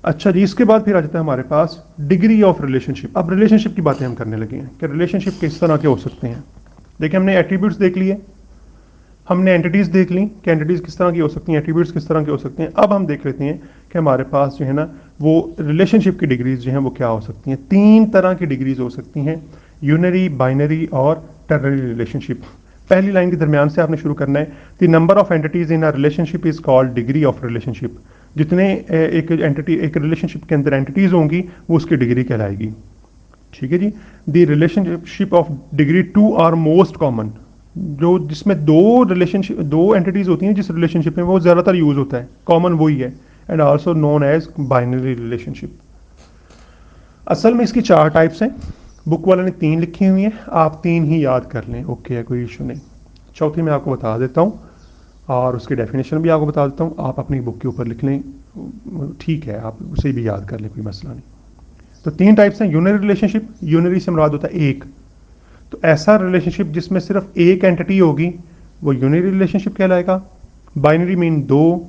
अच्छा जी, इसके बाद फिर आ जाता है हमारे पास डिग्री ऑफ रिलेशनशिप। अब रिलेशनशिप की बातें हम करने लगे हैं कि रिलेशनशिप किस तरह के हो सकते हैं। देखिए, हमने एट्रीब्यूट्स देख लिए, हमने एंटिटीज़ देख ली कि एंटिटीज़ किस तरह की हो सकती हैं, एट्रीब्यूट्स किस तरह के हो सकते हैं। अब हम देख लेते हैं कि हमारे पास जो है ना वो रिलेशनशिप की डिग्रीज जो हैं वो क्या हो सकती हैं। तीन तरह की डिग्रीज हो सकती हैं, यूनरी, बाइनरी और टर्नरी रिलेशनशिप। पहली लाइन के दरमियान से आपने शुरू करना है। The number of entities in a relationship is called degree of relationship. जितने एक एंटिटी एक रिलेशनशिप के अंदर एंटिटीज होंगी वो उसकी डिग्री कहलाएगी। ठीक है जी। The relationship of degree to are most common, जो जिसमें दो एंटिटीज होती हैं जिस रिलेशनशिप में वो ज़्यादातर यूज होता है, कॉमन वही है, and also known as binary relationship. असल में इसकी चार टाइप्स हैं, बुक वाले ने तीन लिखी हुई हैं, आप तीन ही याद कर लें, ओके है, कोई इशू नहीं। चौथी मैं आपको बता देता हूँ और उसकी डेफिनेशन भी आपको बता देता हूँ, आप अपनी बुक के ऊपर लिख लें, ठीक है, आप उसे भी याद कर लें, कोई मसला नहीं। तो तीन टाइप्स हैं। यूनरी रिलेशनशिप, यूनरी से मुराद होता है एक, तो ऐसा रिलेशनशिप जिसमें सिर्फ एक एंटिटी होगी वो यूनरी रिलेशनशिप कहलाएगा। बाइनरी मीन दो,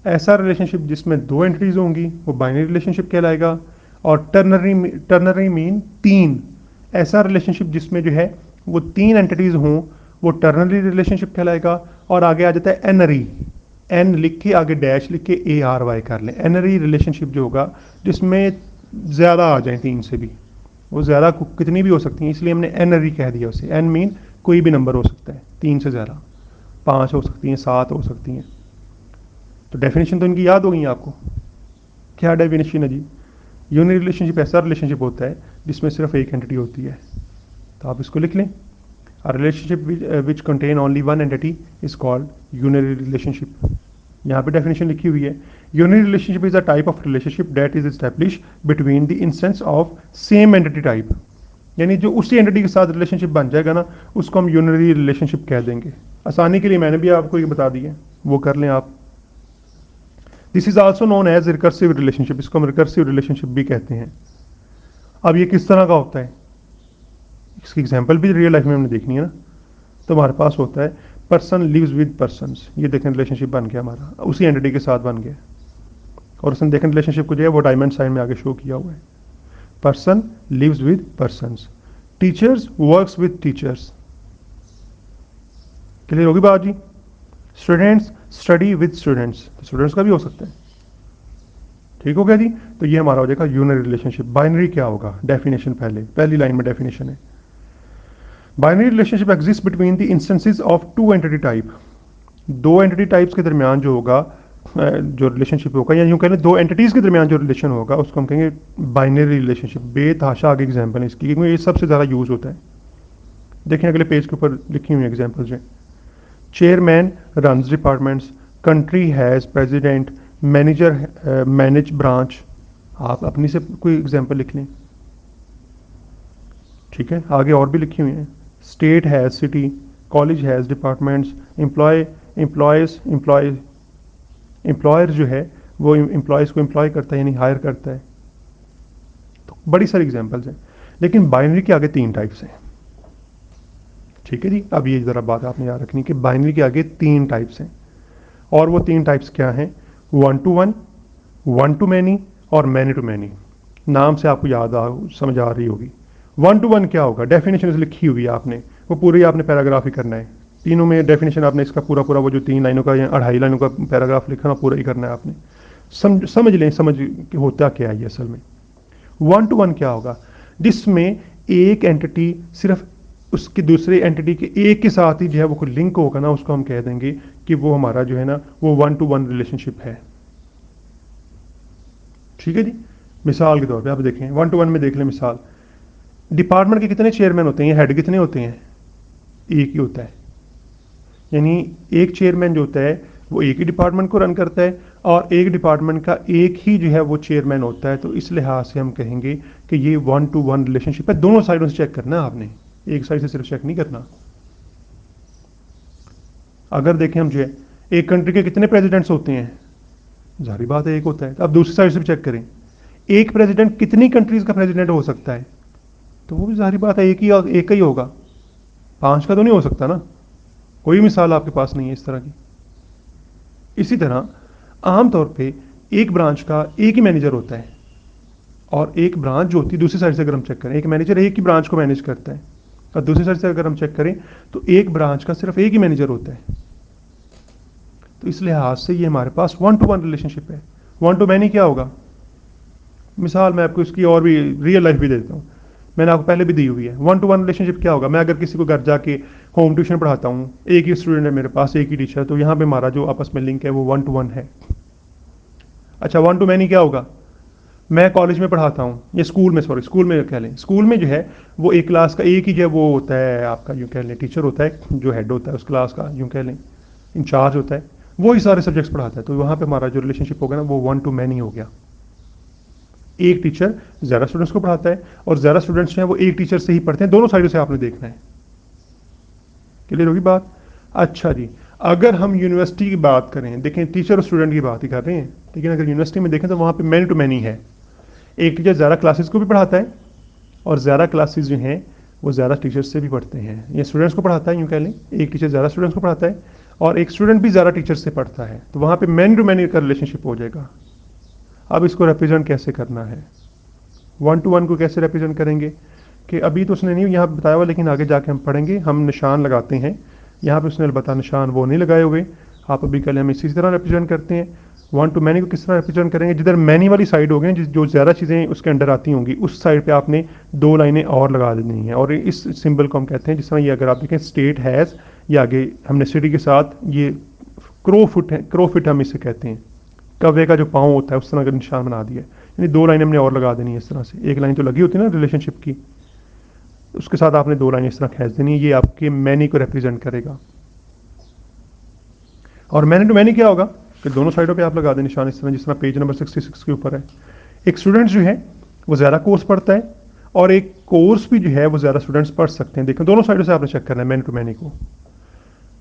ऐसा रिलेशनशिप जिसमें दो एंटिटीज होंगी वो बाइनरी रिलेशनशिप कहलाएगा। और टर्नरी मीन तीन, ऐसा रिलेशनशिप जिसमें जो है वो तीन एंटिटीज हों वो टर्नरी रिलेशनशिप कहलाएगा। और आगे आ जाता है एनरी, एन लिख के आगे डैश लिख के ARY कर लें। एनरी रिलेशनशिप जो होगा जिसमें ज़्यादा आ जाए तीन से भी, वो ज़्यादा कितनी भी हो सकती हैं, इसलिए हमने एनरी कह दिया उसे। एन मीन कोई भी नंबर हो सकता है, तीन से ज़्यादा, 5 हो सकती हैं, 7 हो सकती हैं। तो डेफिनेशन तो इनकी याद हो गई आपको। क्या डेफिनेशन है जी? यूनिक रिलेशनशिप ऐसा रिलेशनशिप होता है जिसमें सिर्फ एक एंटिटी होती है, तो आप इसको लिख लें। A relationship which contain only one entity is called unary relationship। यहाँ पे डेफिनेशन लिखी हुई है, unary relationship is a type of relationship that is establish between the instance of same entity type. यानी जो उसी एंटिटी के साथ रिलेशनशिप बन जाएगा ना उसको हम यूनरी रिलेशनशिप कह देंगे। आसानी के लिए मैंने भी आपको ये बता दिया, वो कर लें आप। This is also known as recursive relationship, इसको हम रिकर्सिव रिलेशनशिप भी कहते हैं। अब ये किस तरह का होता है, इसकी एग्जाम्पल भी रियल लाइफ में हमने देखनी है ना। तो हमारे पास होता है पर्सन लिव्स विद पर्सन्स, ये देखें रिलेशनशिप बन गया हमारा, उसी एंटिटी के साथ बन गया। और उसने देखें रिलेशनशिप को जो है वो डायमंड साइन में आगे शो किया हुआ है। Person lives with persons, teachers works with teachers. Clear होगी बात जी? स्टूडेंट्स स्टडी विद स्टूडेंट्स, तो स्टूडेंट्स का भी हो सकता है। ठीक हो गया जी? तो ये हमारा हो जाएगा यूनरी रिलेशनशिप। बाइनरी क्या होगा, डेफिनेशन पहली लाइन में डेफिनेशन है, binary relationship exist between the instances of to entity type. दो एंटिटी टाइप्स के दरमियान जो होगा जो रिलेशनशिप होगा, या यूँ कह लें दो एंटिटीज़ के दरमियान जो रिलेशन होगा उसको हम कहेंगे बाइनरी रिलेशनशिप। बेतहाशा आगे एग्जाम्पल है इसकी, क्योंकि ये सबसे ज़्यादा यूज़ होता है। देखें अगले पेज के ऊपर लिखी हुई एग्जाम्पल्स हैं। Chairman runs departments, country has president, manager manage branch. आप अपनी से कोई एग्जाम्पल लिख लें, ठीक है। आगे और भी लिखी हुई हैं, state has city, college has departments, employer जो है वो एम्प्लॉयज़ को एम्प्लॉय करता है यानी हायर करता है। तो बड़ी सारी एग्जांपल्स हैं, लेकिन बाइनरी के आगे तीन टाइप्स हैं। ठीक है जी, अब ये ज़रा बात आपने याद रखनी कि बाइनरी के आगे तीन टाइप्स हैं, और वो तीन टाइप्स क्या हैं? 1 to 1, 1 to many और many to many। नाम से आपको समझ आ रही होगी। 1 to 1 क्या होगा, डेफिनेशन लिखी हुई है आपने, वो पूरी आपने पैराग्राफ ही करना है। तीनों में डेफिनेशन आपने इसका पूरा वो जो 3 लाइनों का या 2.5 लाइनों का पैराग्राफ लिखा ना पूरा ही करना है आपने। समझ लें, समझ होता क्या है ये असल में। 1 to 1 क्या होगा, जिसमें एक एंटिटी सिर्फ उसकी दूसरे एंटिटी के एक के साथ ही जो है वो कोई लिंक होगा ना, उसको हम कह देंगे कि वो हमारा जो है ना वो 1 to 1 रिलेशनशिप है। ठीक है जी। मिसाल के तौर पे आप देखें 1 to 1 में देख लें मिसाल, डिपार्टमेंट के कितने चेयरमैन होते हैं, हेड कितने होते हैं? एक ही होता है। यानी एक चेयरमैन जो होता है वो एक ही डिपार्टमेंट को रन करता है, और एक डिपार्टमेंट का एक ही जो है वो चेयरमैन होता है। तो इस लिहाज से हम कहेंगे कि ये 1 to 1 रिलेशनशिप है। दोनों साइडों से चेक करना है आपने, एक साइड से सिर्फ चेक नहीं करना। अगर देखें हम जो है एक कंट्री के कितने प्रेसिडेंट्स होते हैं, जाहिर बात है एक होता है। अब दूसरी साइड से भी चेक करें, एक प्रेसिडेंट कितनी कंट्रीज का प्रेसिडेंट हो सकता है, तो वो भी जाहिर बात है एक ही होगा, 5 का तो नहीं हो सकता ना। कोई मिसाल आपके पास नहीं है इस तरह की। इसी तरह आमतौर पे एक ब्रांच का एक ही मैनेजर होता है, और एक ब्रांच जो होती है दूसरी साइड से अगर हम चेक करें, एक मैनेजर एक ही ब्रांच को मैनेज करता है, और दूसरी साइड से अगर हम चेक करें तो एक ब्रांच का सिर्फ एक ही मैनेजर होता है। तो इस लिहाज से ये हमारे पास 1-to-1 रिलेशनशिप है। 1-to-many क्या होगा? मिसाल मैं आपको इसकी और भी रियल लाइफ भी देता हूँ, मैंने आपको पहले भी दी हुई है। 1-to-1 रिलेशनशिप क्या होगा? मैं अगर किसी को घर जाके होम ट्यूशन पढ़ाता हूँ, एक ही स्टूडेंट है मेरे पास, एक ही टीचर, तो यहाँ पे हमारा जो आपस में लिंक है वो 1-to-1 है। अच्छा, 1-to-many क्या होगा? मैं कॉलेज में पढ़ाता हूँ, या स्कूल में, सॉरी स्कूल में कह लें, स्कूल में जो है वो एक क्लास का एक ही जो वो होता है आपका, यूँ कह लें टीचर होता है, जो हेड होता है उस क्लास का, यूँ कह लें इंचार्ज होता है, वो ही सारे सब्जेक्ट्स पढ़ाता है। तो वहाँ पे हमारा जो रिलेशनशिप होगा ना वो 1-to-many हो गया। एक टीचर ज़्यादा स्टूडेंट्स को पढ़ाता है, और ज़्यादा स्टूडेंट्स जो हैं वो एक टीचर से ही पढ़ते हैं, दोनों साइडों से आपने देखना है। क्लियर होगी बात? अच्छा जी, अगर हम यूनिवर्सिटी की बात करें, देखें टीचर और स्टूडेंट की बात ही कर रहे हैं, लेकिन अगर यूनिवर्सिटी में देखें तो वहाँ पे मैनी टू मैनी है। एक टीचर ज़्यादा क्लासेस को भी पढ़ाता है, और ज़्यादा क्लासेस जो हैं वो ज़्यादा टीचर्स से भी पढ़ते हैं, ये स्टूडेंट्स को पढ़ाता है, यूँ कह लें एक टीचर ज़्यादा स्टूडेंट्स को पढ़ाता है, और एक स्टूडेंट भी ज़्यादा टीचर से पढ़ता है, तो वहाँ पे मैनी टू मैनी का रिलेशनशिप हो जाएगा। अब इसको रिप्रेजेंट कैसे करना है? 1-to-1 को कैसे रिप्रेजेंट करेंगे? कि अभी तो उसने नहीं यहाँ बताया हुआ, लेकिन आगे जाके हम पढ़ेंगे, हम निशान लगाते हैं। यहाँ पे उसने अलबत्ता निशान वो नहीं लगाए हुए, आप अभी कल हम इसी तरह रिप्रेजेंट करते हैं। 1-to-many को किस तरह रिप्रेजेंट करेंगे? जिधर मैनी वाली साइड होगी, जो ज़्यादा चीज़ें उसके अंडर आती होंगी, उस साइड पे आपने 2 लाइनें और लगा देनी है, और इस सिंबल को हम कहते हैं, जिस तरह ये अगर आप देखें स्टेट हैज़, ये आगे हमने सिटी के साथ ये क्रोफिट है, क्रोफिट हम इसे कहते हैं, कौवे का जो पाँव होता है उस तरह का निशान बना दिया है, यानी 2 लाइनें हमने और लगा देनी है इस तरह से। एक लाइन तो लगी होती है ना रिलेशनशिप की, उसके साथ आपने 2 लाइनें इस तरह खींच देनी है, ये आपके मैनी को रिप्रेजेंट करेगा। और मैनी टू मैनी क्या होगा कि दोनों साइडों पे आप लगा दें निशान इस तरह, जिस तरह पेज नंबर 66 के ऊपर है। एक स्टूडेंट जो है वो ज़्यादा कोर्स पढ़ता है, और एक कोर्स भी जो है वो ज़्यादा स्टूडेंट्स पढ़ सकते हैं। देखें दोनों साइडों से आपने चेक करना है मैनी टू मैनी को।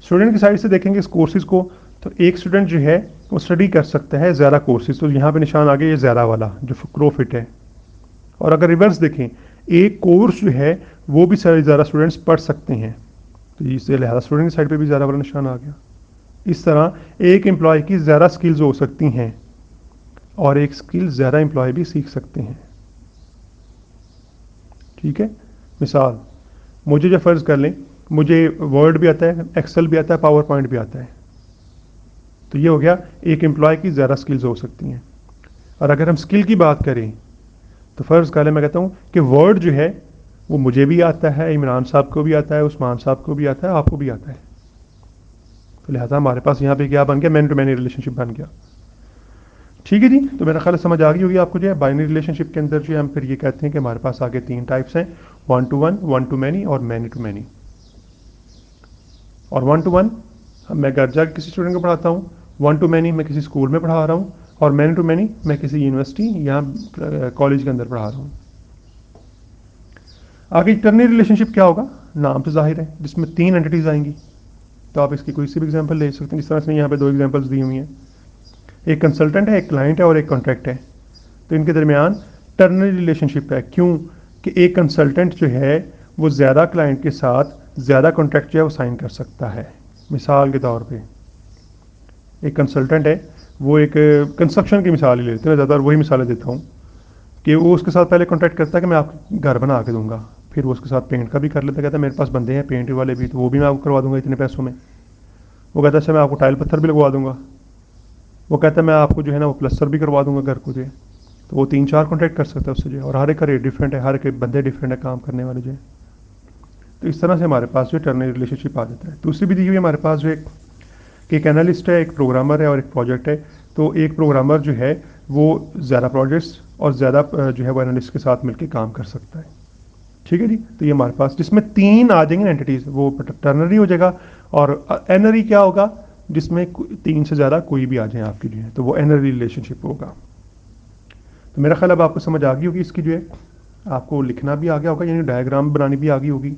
स्टूडेंट की साइड से देखेंगे इस कोर्सेज को, तो एक स्टूडेंट जो है वो स्टडी कर सकता है ज़्यादा कोर्सेज, तो यहाँ पे निशान आ गया ये ज़्यादा वाला जो क्रोफिट है। और अगर रिवर्स देखें, एक कोर्स जो है वो भी ज़्यादा स्टूडेंट्स पढ़ सकते हैं, तो इससे लिहाजा स्टूडेंट की साइड पे भी ज़्यादा वाला निशान आ गया। इस तरह एक एम्प्लॉय की ज़्यादा स्किल्स हो सकती हैं, और एक स्किल ज़्यादा एम्प्लॉय भी सीख सकते हैं। ठीक है, मिसाल मुझे जो फ़र्ज़ कर लें, मुझे वर्ड भी आता है, एक्सेल भी आता है, पावर पॉइंट भी आता है, तो ये हो गया एक एम्प्लॉय की ज़्यादा स्किल्स हो सकती हैं। और अगर हम स्किल की बात करें तो फ़र्ज़ कर लें, मैं कहता हूँ कि वर्ड जो है वो मुझे भी आता है, इमरान साहब को भी आता है, उस्मान साहब को भी आता है, आपको भी आता है, तो लिहाजा हमारे पास यहाँ पे क्या बन गया? मैन टू मैनी रिलेशनशिप बन गया। ठीक है जी, तो मेरा ख्याल समझ आ गई होगी आपको जो है बाइनरी रिलेशनशिप के अंदर जो है हम फिर ये कहते हैं कि हमारे पास आगे 3 टाइप्स हैं, 1-to-1, 1-to-many और मैनी टू मैनी। और 1-to-1 मैं घर जाकर किसी स्टूडेंट को पढ़ाता हूँ, 1-to-many मैं किसी स्कूल में पढ़ा रहा हूँ, और मैनी टू मैनी मैं किसी यूनिवर्सिटी या कॉलेज के अंदर पढ़ा रहा हूँ। आगे टर्नरी रिलेशनशिप क्या होगा? नाम से जाहिर है, जिसमें 3 एंटिटीज़ आएंगी। तो आप इसकी कोई सी भी एग्जांपल ले सकते हैं, जिस तरह से यहाँ पे 2 एग्जांपल्स दी हुई हैं, एक कंसल्टेंट है, एक क्लाइंट है, और एक कॉन्ट्रैक्ट है। तो इनके दरमियान टर्नरी रिलेशनशिप है। क्यों? कि एक कंसल्टेंट जो है वो ज़्यादा क्लाइंट के साथ ज़्यादा कॉन्ट्रैक्ट जो है वो साइन कर सकता है। मिसाल के तौर पे एक कंसल्टेंट है, वो एक कंस्ट्रक्शन की मिसाल ही लेते हैं, ज़्यादातर वही मिसालें देता हूँ, कि वो उसके साथ पहले कॉन्ट्रैक्ट करता है कि मैं आपको घर बना के दूंगा, फिर वो उसके साथ पेंट का भी कर लेता है, कहता है मेरे पास बंदे हैं पेंट वाले भी, तो वो भी मैं आपको करवा दूंगा इतने पैसों में। वो कहता है अच्छा मैं आपको टाइल पत्थर भी लगवा दूंगा। वो कहता है मैं आपको जो है ना वो प्लस्तर भी करवा दूंगा घर को जो है। तो वो 3-4 कॉन्ट्रैक्ट कर सकता है उससे जो है, और हर एक का रेट डिफरेंट है, हर एक बंदे डिफरेंट है काम करने वाले जो है। तो इस तरह से हमारे पास जो टर्नरी रिलेशनशिप आ जाता है। दूसरी भी दी हुई हमारे पास जो एक एनालिस्ट है, एक प्रोग्रामर है, और एक प्रोजेक्ट है। तो एक प्रोग्रामर जो है वो ज़्यादा प्रोजेक्ट्स और ज़्यादा जो है वो एनालिस्ट के साथ मिलकर काम कर सकता है। ठीक है जी, तो ये हमारे पास जिसमें 3 आ जाएंगे एंटिटीज़, वो टर्नरी हो जाएगा। और एनरी क्या होगा? जिसमें 3 से ज़्यादा कोई भी आ जाए आपकी जो है, तो वो एनरी रिलेशनशिप होगा। तो मेरा ख्याल अब आपको समझ आ गई होगी इसकी जो है, आपको लिखना भी आ गया होगा, यानी डायग्राम बनानी भी आ गई होगी।